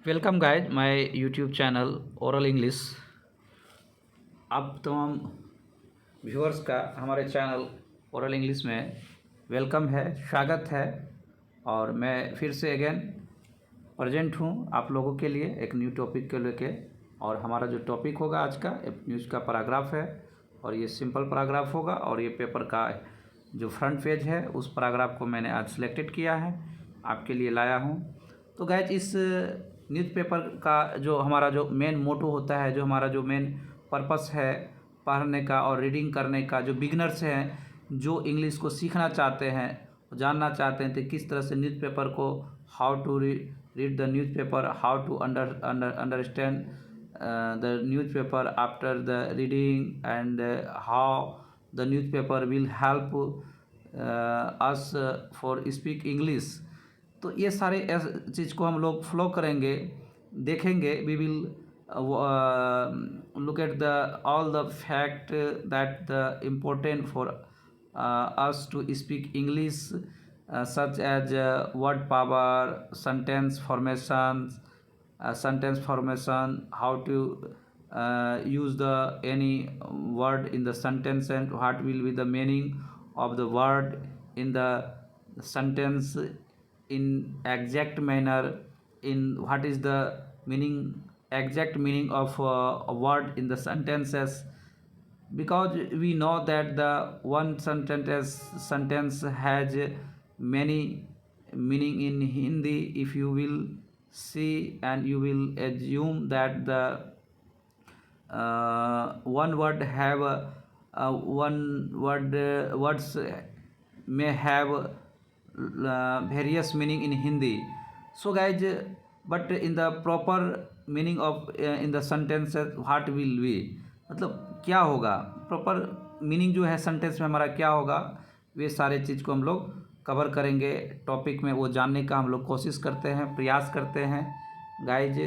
Welcome guys my YouTube channel oral English. आप तमाम viewers का हमारे चैनल ओरल इंग्लिश में वेलकम है, स्वागत है। और मैं फिर से अगेन प्रेजेंट हूँ आप लोगों के लिए एक न्यू टॉपिक को लेके। और हमारा जो टॉपिक होगा आज का एक न्यूज़ का पैराग्राफ है और ये सिंपल पैराग्राफ होगा। और ये पेपर का जो फ्रंट पेज है उस पैराग्राफ को मैंने आज सिलेक्टेड किया है, आपके लिए लाया हूँ। तो गाइज इस न्यूज़पेपर का जो हमारा जो मेन मोटो होता है, जो हमारा जो मेन पर्पस है पढ़ने का और रीडिंग करने का, जो बिगनर्स हैं जो इंग्लिश को सीखना चाहते हैं, जानना चाहते हैं तो किस तरह से न्यूज़पेपर को how to read the newspaper, how to understand the newspaper after the reading and how the newspaper will help us for speak English. तो ये सारे चीज़ को हम लोग फ्लो करेंगे, देखेंगे। We will look at the all the fact that the important for us to speak English, such as word power, sentence formation, how to use the any word in the sentence and what will be the meaning of the word in the sentence in exact manner, in what is the exact meaning of a word in the sentences, because we know that the one sentence has many meaning in Hindi. If you will see and you will assume that the one word have words may have various meaning in Hindi. So guys, but in the proper meaning of in the sentences what will be, मतलब क्या होगा, proper meaning जो है sentence में हमारा क्या होगा, वे सारे चीज़ को हम लोग कवर करेंगे टॉपिक में। वो जानने का हम लोग कोशिश करते हैं, प्रयास करते हैं गाइज।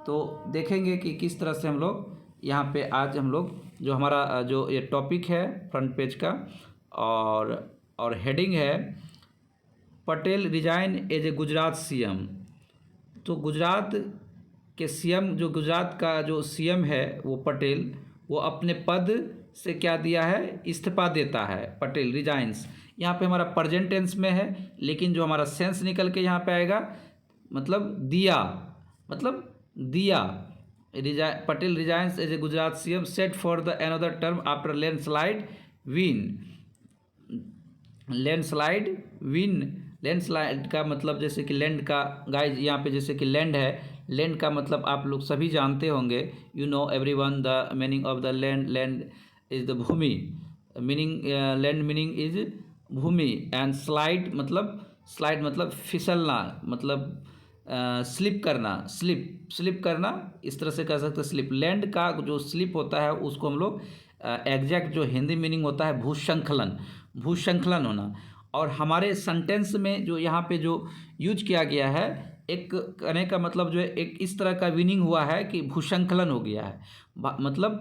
तो देखेंगे कि किस तरह से हम लोग यहाँ पे आज हम लोग जो हमारा जो ये टॉपिक है फ्रंट पेज का और हेडिंग है Patel resign as a Gujarat CM. तो गुजरात के सीएम, जो गुजरात का जो सीएम है वो पटेल, वो अपने पद से क्या दिया है, इस्तीफा देता है। पटेल रिजाइंस यहाँ पे हमारा प्रेजेंट टेंस में है, लेकिन जो हमारा सेंस निकल के यहाँ पे आएगा मतलब दिया, Patel resigns as a Gujarat CM set for the another term after landslide win. Landslide का मतलब जैसे कि लैंड का, गाइज यहाँ पे जैसे कि लैंड है, लैंड का मतलब आप लोग सभी जानते होंगे, you know everyone the meaning of the land. Land is the भूमि, लैंड मीनिंग इज भूमि। एंड स्लाइड मतलब फिसलना, मतलब स्लिप करना, इस तरह से कह सकते हैं स्लिप। लैंड का जो स्लिप होता है उसको हम लोग एग्जैक्ट जो हिंदी मीनिंग होता है भूस्खलन होना। और हमारे सेंटेंस में जो यहाँ पे जो यूज किया गया है, एक कहने का मतलब जो है एक इस तरह का मीनिंग हुआ है कि भूस्खलन हो गया है, मतलब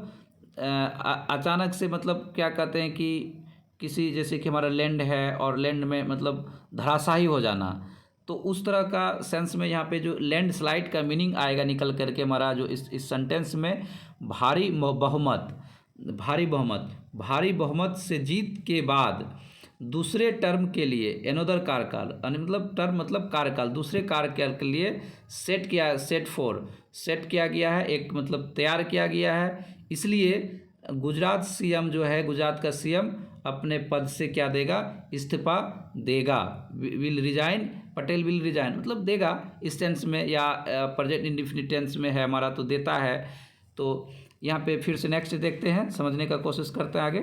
अचानक से, मतलब क्या कहते हैं कि किसी, जैसे कि हमारा लैंड है और लैंड में मतलब धराशायी हो जाना, तो उस तरह का सेंस में यहाँ पे जो लैंड स्लाइड का मीनिंग आएगा निकल करके हमारा जो इस सेंटेंस में भारी बहुमत से जीत के बाद दूसरे टर्म के लिए एनोदर कार्यकाल, मतलब टर्म मतलब कार्यकाल, दूसरे कार्यकाल के लिए सेट किया गया है, एक मतलब तैयार किया गया है। इसलिए गुजरात सीएम जो है, गुजरात का सीएम अपने पद से क्या देगा, इस्तीफा देगा। पटेल विल रिजाइन मतलब देगा इस टेंस में, या प्रेजेंट इंडेफिनिट टेंस में है हमारा तो देता है। तो यहाँ पे फिर से नेक्स्ट देखते हैं, समझने का कोशिश करते हैं आगे।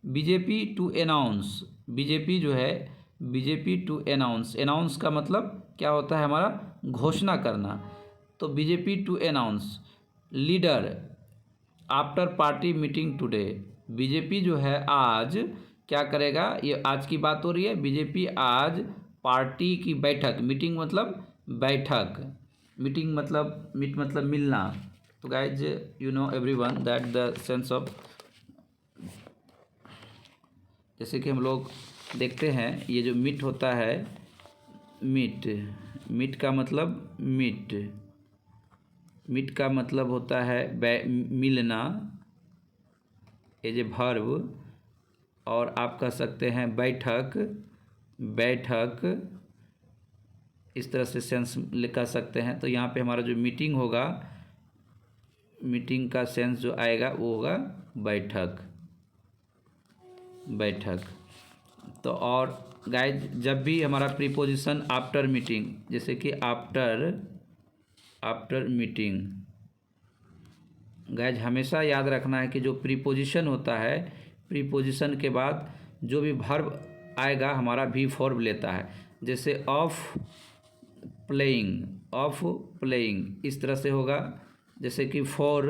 बीजेपी टू अनाउंस का मतलब क्या होता है, हमारा घोषणा करना। तो BJP to announce leader after party meeting today. BJP जो है आज क्या करेगा, ये आज की बात हो रही है। बीजेपी आज पार्टी की बैठक, मीटिंग मतलब बैठक, मीटिंग मतलब मीट मतलब मिलना। तो guys you know everyone that the sense of, जैसे कि हम लोग देखते हैं ये जो मीट होता है मीट, मीट का मतलब मीट, मीट का मतलब होता है मिलना एज ए वर्ब, और आप कह सकते हैं बैठक, बैठक, इस तरह से सेंस कह सकते हैं। तो यहाँ पे हमारा जो मीटिंग होगा, मीटिंग का सेंस जो आएगा वो होगा बैठक, बैठक। तो और गाइज जब भी हमारा प्रीपोजिशन आफ्टर मीटिंग, जैसे कि आफ्टर, आफ्टर मीटिंग, गाइज हमेशा याद रखना है कि जो प्रीपोजिशन होता है, प्रीपोजिशन के बाद जो भी वर्ब आएगा हमारा वी फॉर्म लेता है। जैसे ऑफ प्लेइंग, ऑफ प्लेइंग इस तरह से होगा। जैसे कि फॉर,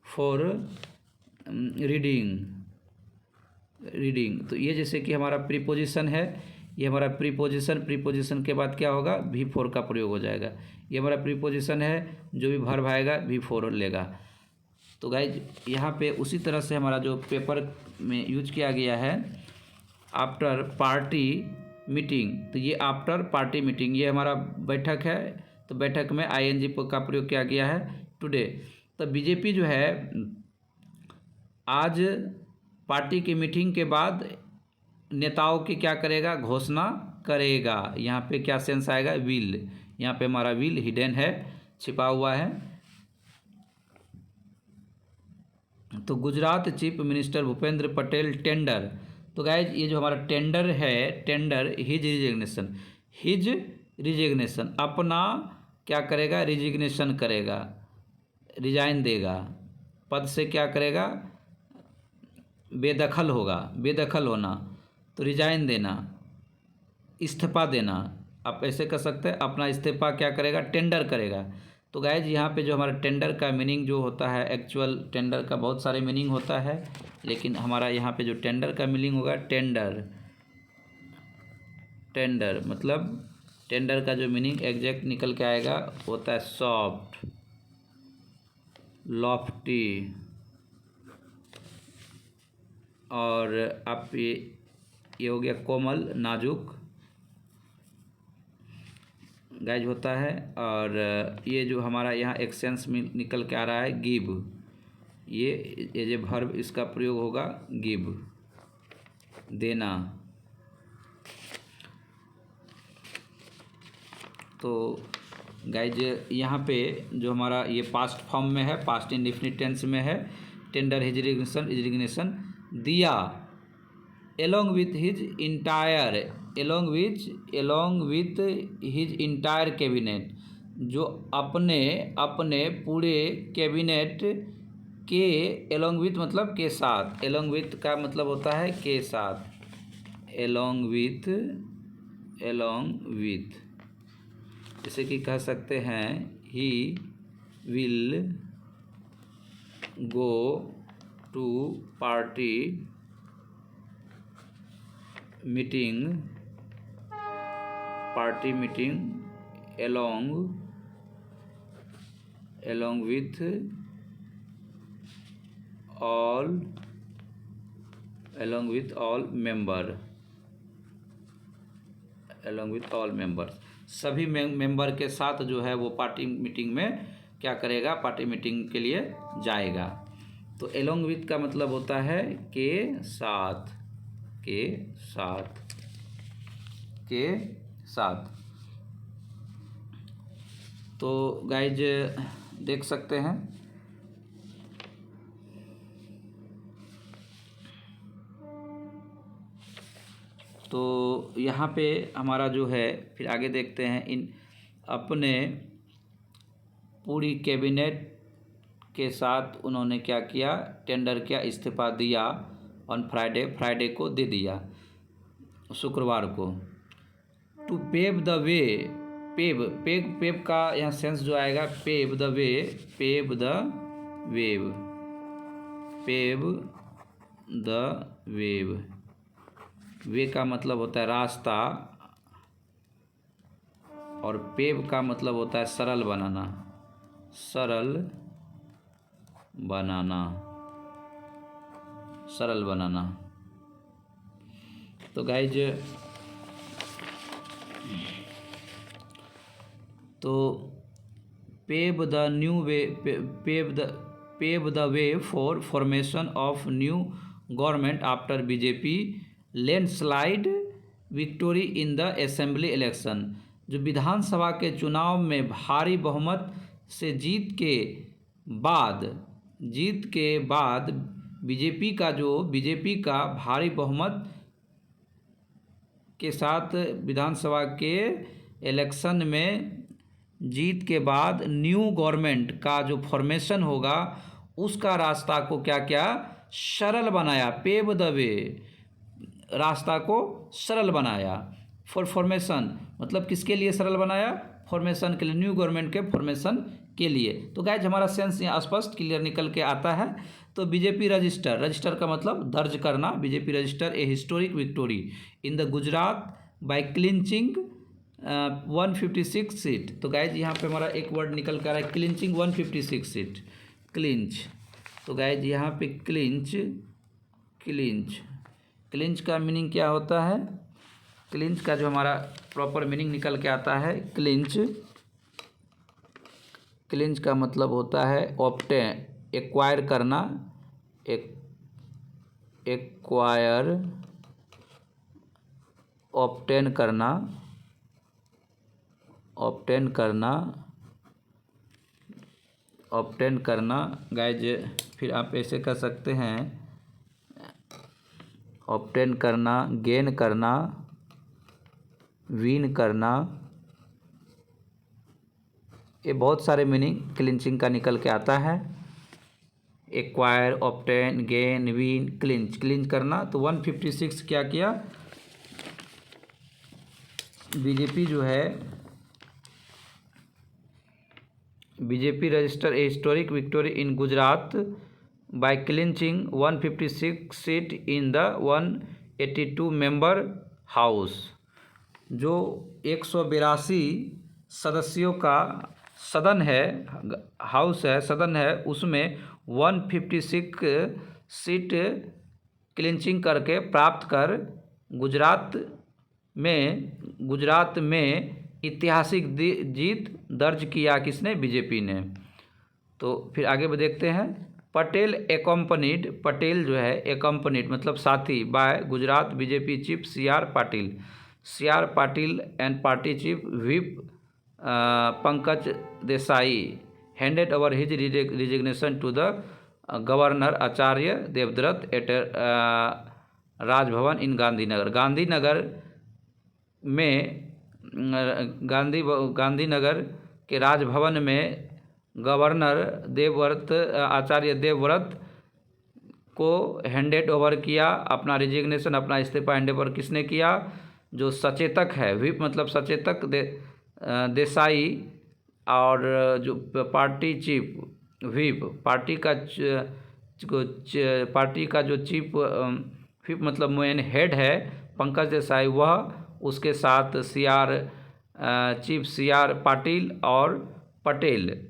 फॉर रीडिंग, रीडिंग। तो ये जैसे कि हमारा प्रीपोजिशन है, ये हमारा प्रीपोजिशन, प्रीपोजिशन के बाद क्या होगा, वी फोर का प्रयोग हो जाएगा। ये हमारा प्रीपोजिशन है, जो भी वर्ब आएगा वी फोर लेगा। तो गाइज यहाँ पे उसी तरह से हमारा जो पेपर में यूज किया गया है आफ्टर पार्टी मीटिंग, तो ये आफ्टर पार्टी मीटिंग ये हमारा बैठक है, तो बैठक में आईएनजी का प्रयोग किया गया है टुडे। तो बीजेपी जो है आज पार्टी की मीटिंग के बाद नेताओं की क्या करेगा, घोषणा करेगा। यहाँ पे क्या सेंस आएगा, विल, यहाँ पे हमारा विल हिडन है, छिपा हुआ है। तो Gujarat chief minister Bhupendra Patel tender, तो गाइज ये जो हमारा टेंडर है, tender his resignation, his resignation अपना क्या करेगा, रिजिग्नेशन करेगा, रिजाइन देगा, पद से क्या करेगा, बेदखल होगा, बेदखल होना, तो रिजाइन देना, इस्तीफा देना। आप ऐसे कर सकते हैं, अपना इस्तीफा क्या करेगा, टेंडर करेगा। तो गाइज यहाँ पे जो हमारा टेंडर का मीनिंग जो होता है, एक्चुअल टेंडर का बहुत सारे मीनिंग होता है, लेकिन हमारा यहाँ पे जो टेंडर का मीनिंग होगा, टेंडर, टेंडर मतलब टेंडर का जो मीनिंग एग्जैक्ट निकल के आएगा होता है सॉफ्ट, लॉफ्टी, और आप ये हो गया कोमल, नाजुक गाइज होता है। और ये जो हमारा यहाँ एक सेंस में निकल के आ रहा है गिव, ये जो वर्ब इसका प्रयोग होगा गिव, देना। तो गाइज यहाँ पे जो हमारा ये पास्ट फॉर्म में है, पास्ट इंडेफिनिट टेंस में है, टेंडर हिज रिजिग्नेशन दिया along with his entire, along with his entire cabinet, जो अपने अपने पूरे कैबिनेट के, along with मतलब के साथ, along with का मतलब होता है के साथ, along with, along with, जैसे कि कह सकते हैं he will go to party meeting, party meeting along with all, along with all member, along with all members, सभी मेंबर के साथ जो है वो पार्टी मीटिंग में क्या करेगा, पार्टी मीटिंग के लिए जाएगा। तो along with का मतलब होता है के साथ, के साथ, के साथ। तो गाइज देख सकते हैं तो यहाँ पे हमारा जो है, फिर आगे देखते हैं, इन अपने पूरी कैबिनेट के साथ उन्होंने क्या किया, टेंडर किया, इस्तीफा दिया ऑन फ्राइडे, फ्राइडे को दे दिया, शुक्रवार को। To pave the way, pave, pave, pave का यहाँ सेंस जो आएगा pave the way, pave the wave, pave the wave, way का मतलब होता है रास्ता, और पेव का मतलब होता है सरल बनाना, सरल बनाना, सरल बनाना। तो गाइज तो pave the way for formation of new government after BJP landslide victory in the assembly election. जो विधानसभा के चुनाव में भारी बहुमत से जीत के बाद बीजेपी का भारी बहुमत के साथ विधानसभा के इलेक्शन में जीत के बाद न्यू गवर्नमेंट का जो फॉर्मेशन होगा उसका रास्ता को क्या सरल बनाया। पेव द वे, रास्ता को सरल बनाया। फॉर फॉर्मेशन मतलब किसके लिए सरल बनाया? फॉर्मेशन के लिए, न्यू गवर्नमेंट के फॉर्मेशन के लिए। तो गाइज हमारा सेंस यहाँ स्पष्ट क्लियर निकल के आता है। तो बीजेपी रजिस्टर का मतलब दर्ज करना। BJP register a historic victory in the Gujarat by clinching 156 seat. तो गाइज यहाँ पे हमारा एक वर्ड निकल कर आ रहा है, क्लिंचिंग 156 सीट, क्लिंच। तो गाइज यहाँ पे क्लिंच का मीनिंग क्या होता है? क्लिंच का जो हमारा प्रॉपर मीनिंग निकल के आता है, क्लिंच का मतलब होता है ऑब्टेन, एक्वायर करना, ऑब्टेन करना। गाइज फिर आप ऐसे कर सकते हैं, ऑब्टेन करना, गेन करना, विन करना। ये बहुत सारे मीनिंग क्लिंचिंग का निकल के आता है। Acquire, obtain, gain, win, clinch करना। तो 156 क्या किया? बीजेपी जो है, BJP register a historic victory in Gujarat by clinching 156 seat in the 182 member house. जो 182 सदस्यों का सदन है, हाउस है, सदन है, उसमें 156 सीट क्लिंचिंग करके प्राप्त कर गुजरात में ऐतिहासिक जीत दर्ज किया। किसने? बीजेपी ने। तो फिर आगे देखते हैं। पटेल जो है एकम्पनीड मतलब साथी by Gujarat BJP chief CR Patil and party chief whip Pankaj Desai handed over his resignation to the governor Acharya Devvrat at Raj Bhavan in Gandhinagar के राजभवन में गवर्नर आचार्य देवव्रत को हैंडेड ओवर किया अपना रिजिग्नेशन, अपना इस्तीफा हैंड ओवर किसने किया? जो सचेतक है, व्हिप मतलब सचेतक देसाई, और जो पार्टी चीफ व्हिप, पार्टी का जो चीफ व्हिप मतलब मेन हेड है पंकज देसाई, वह उसके साथ चीफ CR पाटिल और पटेल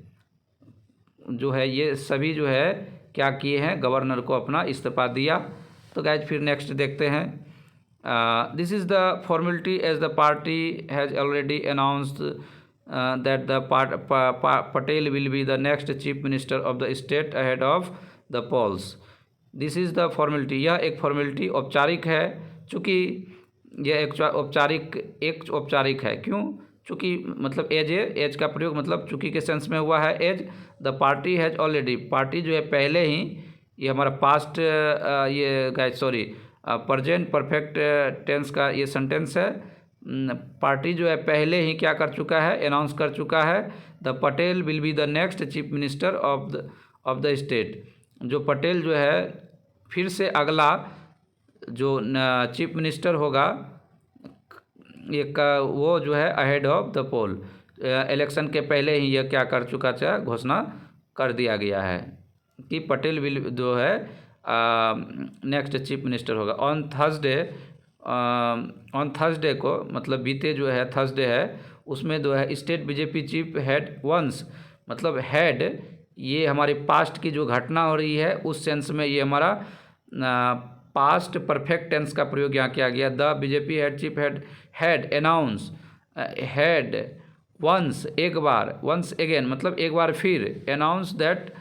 जो है, ये सभी जो है क्या किए हैं? गवर्नर को अपना इस्तीफा दिया। तो गाइज फिर नेक्स्ट देखते हैं। This is the formality as the party has already announced that the Patel will be the next chief minister of the state ahead of the polls. This is the formality, यह एक formality औपचारिक है। चूँकि यह एक औपचारिक है। क्यों? चूँकि मतलब एज का प्रयोग मतलब चूँकि के सेंस में हुआ है। As the party has already, party जो है पहले ही, ये हमारा पास्ट प्रेजेंट परफेक्ट टेंस का ये सेंटेंस है। पार्टी जो है पहले ही क्या कर चुका है? अनाउंस कर चुका है। The Patel will be the next chief minister of the state. जो पटेल जो है फिर से अगला जो चीफ मिनिस्टर होगा वो जो है ahead of the poll, election के पहले ही यह क्या कर चुका है? घोषणा कर दिया गया है कि पटेल विल जो है नेक्स्ट चीफ मिनिस्टर होगा। ऑन थर्सडे को मतलब बीते जो है थर्सडे है, उसमें जो है state BJP chief head once मतलब हेड, ये हमारी पास्ट की जो घटना हो रही है उस सेंस में ये हमारा पास्ट परफेक्ट टेंस का प्रयोग यहाँ किया गया। The BJP head chief head announce head once एक बार, वंस अगेन मतलब एक बार फिर, अनाउंस दैट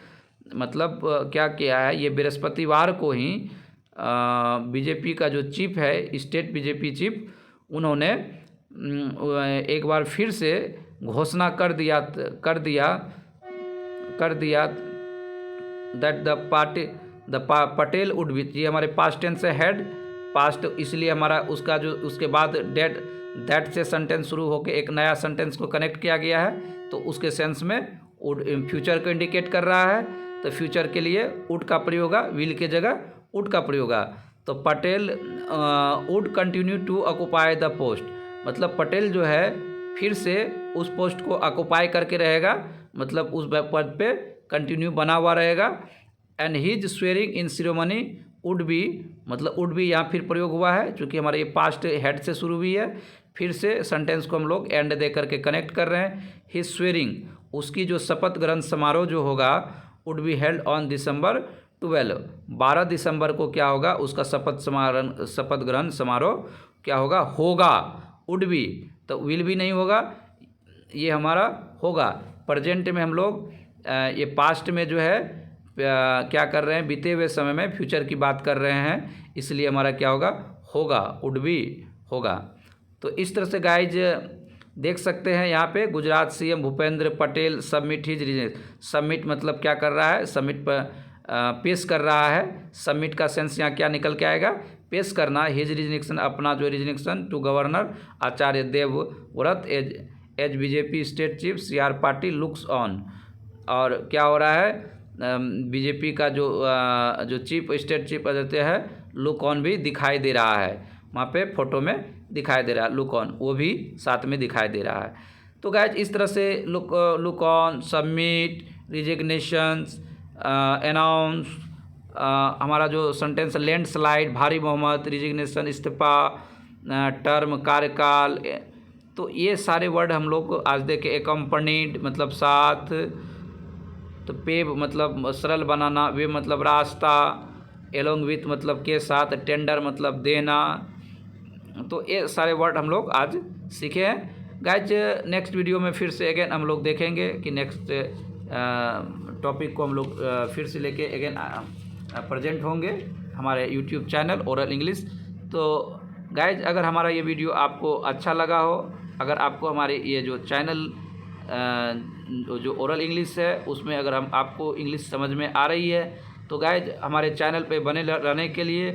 मतलब क्या किया है, ये बृहस्पतिवार को ही बीजेपी का जो चीफ है, स्टेट बीजेपी चीफ, उन्होंने एक बार फिर से घोषणा कर दिया that the Patel would be, ये हमारे पास्ट टेंस से हेड पास्ट, इसलिए हमारा उसका जो उसके बाद दैट से सेंटेंस शुरू होकर एक नया सेंटेंस को कनेक्ट किया गया है, तो उसके सेंस में वुड फ्यूचर को इंडिकेट कर रहा है। तो फ्यूचर के लिए वुड का प्रयोग होगा, विल के जगह वुड का प्रयोग होगा। तो Patel would continue to occupy the post, मतलब पटेल जो है फिर से उस पोस्ट को ऑक्युपाई करके रहेगा, मतलब उस पद पे कंटिन्यू बना हुआ रहेगा। And his swearing in ceremony would be, मतलब वुड बी यहाँ फिर प्रयोग हुआ है, चूँकि हमारे ये पास्ट हेड से शुरू हुई है, फिर से सेंटेंस को हम लोग एंड दे करके कनेक्ट कर रहे हैं। हीज स्वेरिंग, उसकी जो शपथ ग्रहण समारोह जो होगा, would be held on December 12 दिसंबर को क्या होगा, उसका शपथ ग्रहण समारोह क्या होगा, वुड बी, तो विल भी नहीं होगा, ये हमारा होगा। प्रेजेंट में हम लोग ये पास्ट में जो है क्या कर रहे हैं, बीते हुए समय में फ्यूचर की बात कर रहे हैं, इसलिए हमारा क्या होगा, वुड बी होगा। तो इस तरह से गाइज देख सकते हैं यहाँ पे Gujarat CM Bhupendra Patel submit his resignation, submit मतलब क्या कर रहा है, सबमिट पर पेश कर रहा है। सबमिट का सेंस यहाँ क्या निकल के आएगा, पेश करना। हिज रिजिग्नेशन, अपना जो resignation to governor Acharya Devvrat as BJP state chief CR party looks on, और क्या हो रहा है, बीजेपी का जो चीफ स्टेट चीफ आचार्य है, लुक ऑन भी दिखाई दे रहा है, वहाँ पे फोटो में दिखाई दे रहा है, लुक ऑन वो भी साथ में दिखाई दे रहा है। तो गाइज इस तरह से लुक ऑन, सबमिट, रिजिग्नेशंस, अनाउंस, हमारा जो सेंटेंस लैंडस्लाइड, भारी बहुमत, रिजिग्नेशन इस्तीफा, टर्म कार्यकाल, तो ये सारे वर्ड हम लोग आज देखे। एकम्पनीड मतलब साथ, तो पे मतलब सरल बनाना, वे मतलब रास्ता, एलोंग विथ मतलब के साथ, टेंडर मतलब देना, तो ये सारे वर्ड हम लोग आज सीखे हैं। गाइज नेक्स्ट वीडियो में फिर से अगेन हम लोग देखेंगे कि नेक्स्ट टॉपिक को हम लोग फिर से लेके अगेन प्रेजेंट होंगे हमारे यूट्यूब चैनल ओरल इंग्लिश। तो गाइज अगर हमारा ये वीडियो आपको अच्छा लगा हो, अगर आपको हमारे ये जो चैनल जो ओरल इंग्लिश है उसमें अगर आपको इंग्लिश समझ में आ रही है, तो गाइज हमारे चैनल पे बने रहने के लिए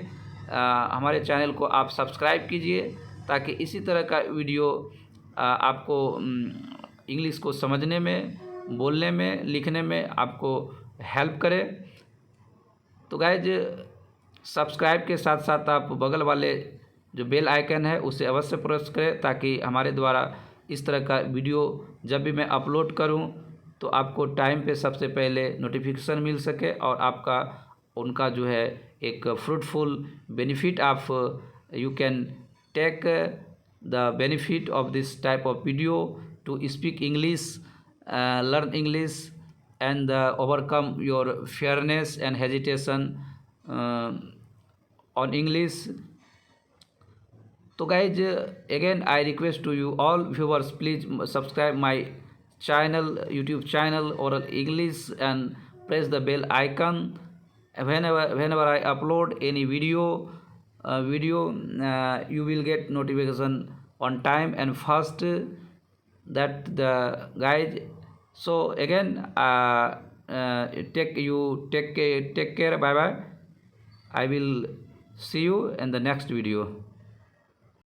हमारे चैनल को आप सब्सक्राइब कीजिए, ताकि इसी तरह का वीडियो आपको इंग्लिश को समझने में, बोलने में, लिखने में आपको हेल्प करे। तो गाइज सब्सक्राइब के साथ साथ आप बगल वाले जो बेल आइकन है उसे अवश्य प्रेस करें, ताकि हमारे द्वारा इस तरह का वीडियो जब भी मैं अपलोड करूं तो आपको टाइम पे सबसे पहले नोटिफिकेशन मिल सके, और आपका उनका जो है एक फ्रूटफुल बेनिफिट आप you can take the benefit of this type of video to speak English, learn English and overcome your fearness and hesitation on English. So guys, again I request to you all viewers, please subscribe my channel, YouTube channel Oral English, and press the bell icon. Whenever I upload any video, you will get notification on time and fast, that the guys. So again take care, bye bye. I will see you in the next video.